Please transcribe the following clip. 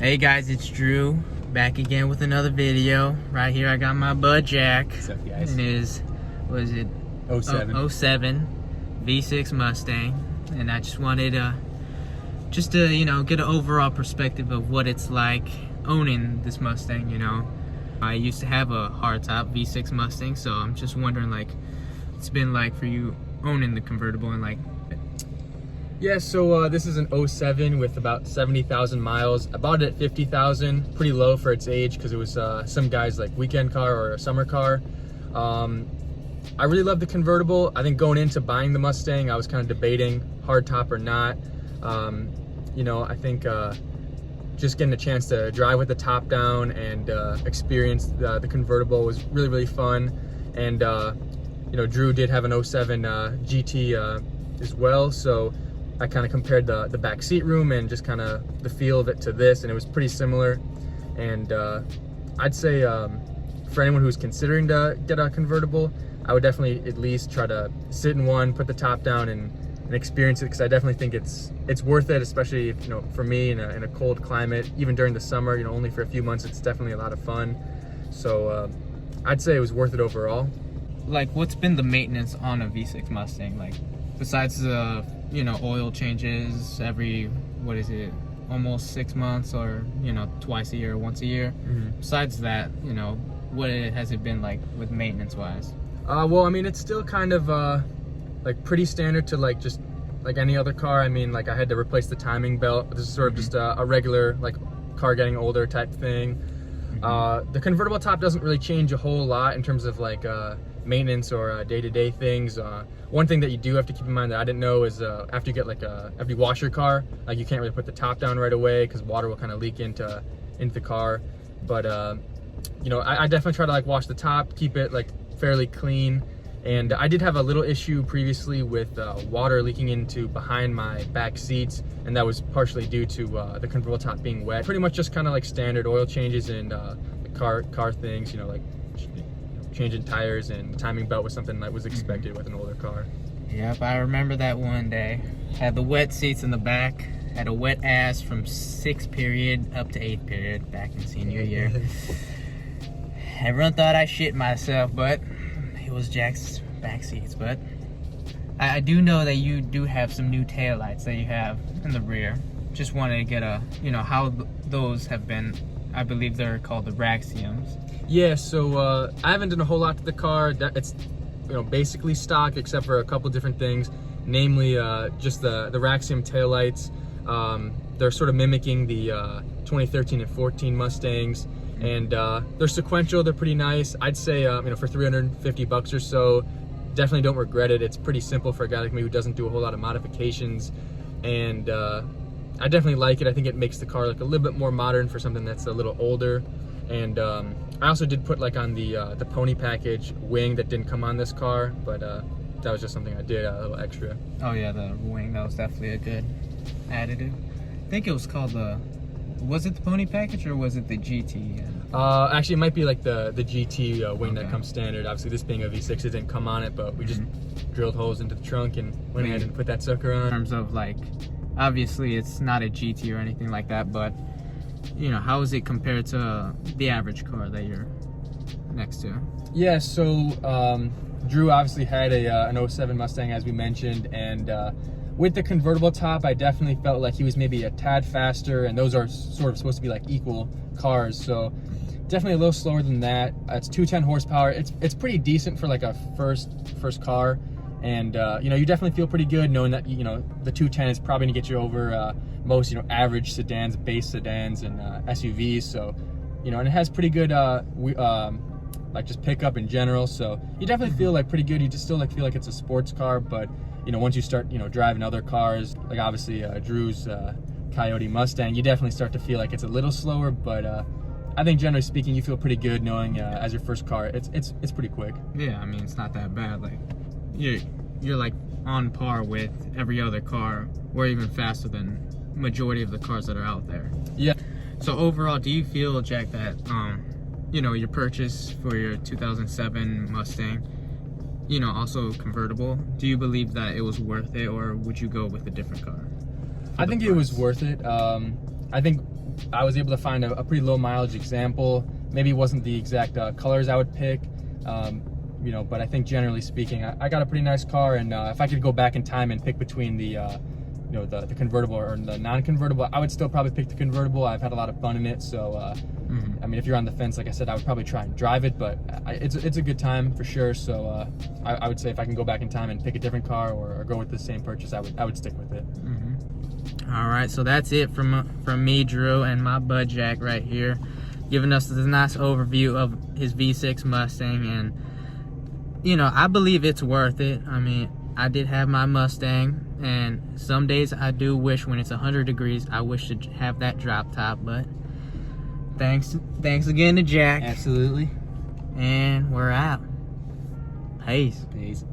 Hey guys, it's Drew back again with another video. Right here I got my bud Jack. What's up, guys? And his, what is it? 07 V6 Mustang. And I just wanted to you know, get an overall perspective of what it's like owning this Mustang, you know. I used to have a hardtop V6 Mustang, so I'm just wondering like it's been like for you owning the convertible and like. Yeah, so this is an 07 with about 70,000 miles. I bought it at 50,000, pretty low for its age because it was some guy's like weekend car or a summer car. I really love the convertible. I think going into buying the Mustang, I was kind of debating hardtop or not. You know, I think just getting a chance to drive with the top down and experience the convertible was really, really fun. And you know, Drew did have an 07 GT as well, so I kind of compared the back seat room and just kind of the feel of it to this, and it was pretty similar. And I'd say for anyone who's considering to get a convertible, I would definitely at least try to sit in one, put the top down, and experience it, because I definitely think it's worth it, especially if, you know, for me in a cold climate, even during the summer, you know, only for a few months, it's definitely a lot of fun. So I'd say it was worth it overall. Like, what's been the maintenance on a V6 Mustang? Like, besides the, you know, oil changes every, what is it, almost 6 months, or, you know, twice a year or once a year. Besides that, you know, what has it been like with maintenance wise? Well, I mean, it's still kind of like pretty standard to like just like any other car. I mean, like I had to replace the timing belt. This is sort of just a regular like car getting older type thing. The convertible top doesn't really change a whole lot in terms of like maintenance or day-to-day things. One thing that you do have to keep in mind that I didn't know is after you get like after you wash your car, like you can't really put the top down right away because water will kind of leak into the car. But you know, I definitely try to like wash the top, keep it like fairly clean. And I did have a little issue previously with water leaking into behind my back seats, and that was partially due to the convertible top being wet. Pretty much just kind of like standard oil changes and the car things, you know, like changing tires, and the timing belt was something that was expected with an older car. Yep, I remember that one day. Had the wet seats in the back, had a wet ass from 6th period up to 8th period back in senior year. Everyone thought I shit myself, but it was Jack's back seats. But I do know that you do have some new taillights that you have in the rear. Just wanted to get a, you know, how those have been. I believe they're called the Raxiums. Yeah, so I haven't done a whole lot to the car. It's, you know, basically stock except for a couple different things, namely just the Raxium taillights. They're sort of mimicking the 2013 and 14 Mustangs, and they're sequential. They're pretty nice. I'd say you know, for 350 bucks or so, definitely don't regret it. It's pretty simple for a guy like me who doesn't do a whole lot of modifications, and I definitely like it. I think it makes the car look a little bit more modern for something that's a little older. And I also did put like on the pony package wing that didn't come on this car, but that was just something I did, a little extra. Oh yeah, the wing, that was definitely a good additive. I think it was called was it the pony package or was it the GT? Actually, it might be like the GT wing that comes standard. Obviously, this being a V6, it didn't come on it, but we just drilled holes into the trunk and went ahead and put that sucker on. In terms of like, obviously it's not a GT or anything like that, but you know, how is it compared to the average car that you're next to? Yeah, so Drew obviously had an 07 Mustang, as we mentioned, and with the convertible top, I definitely felt like he was maybe a tad faster, and those are sort of supposed to be like equal cars, so definitely a little slower than that. It's 210 horsepower. It's pretty decent for like a first car, and you know, you definitely feel pretty good knowing that, you know, the 210 is probably gonna get you over most, you know, average sedans, base sedans, and SUVs. So, you know, and it has pretty good like just pickup in general. So you definitely feel like pretty good. You just still like feel like it's a sports car, but you know, once you start, you know, driving other cars, like obviously Drew's Coyote Mustang, you definitely start to feel like it's a little slower. But I think generally speaking, you feel pretty good knowing as your first car, it's pretty quick. Yeah, I mean, it's not that bad. Like you're like on par with every other car, or even faster than majority of the cars that are out there. Yeah. So overall, do you feel, Jack, that you know, your purchase for your 2007 Mustang, you know, also convertible, do you believe that it was worth it, or would you go with a different car? I think it was worth it. I think I was able to find a pretty low mileage example. Maybe it wasn't the exact colors I would pick, you know, but I think generally speaking, I got a pretty nice car, and if I could go back in time and pick between the you know, the convertible or the non-convertible, I would still probably pick the convertible. I've had a lot of fun in it, so I mean, if you're on the fence, like I said, I would probably try and drive it, but it's a good time for sure. So I would say if I can go back in time and pick a different car or go with the same purchase, I would stick with it. All right, so that's it from me, Drew, and my Bud Jack right here, giving us this nice overview of his V6 Mustang. And you know, I believe it's worth it. I mean, I did have my Mustang, and some days I do wish, when it's 100 degrees, I wish to have that drop top, but thanks again to Jack. Absolutely. And we're out. Peace. Peace.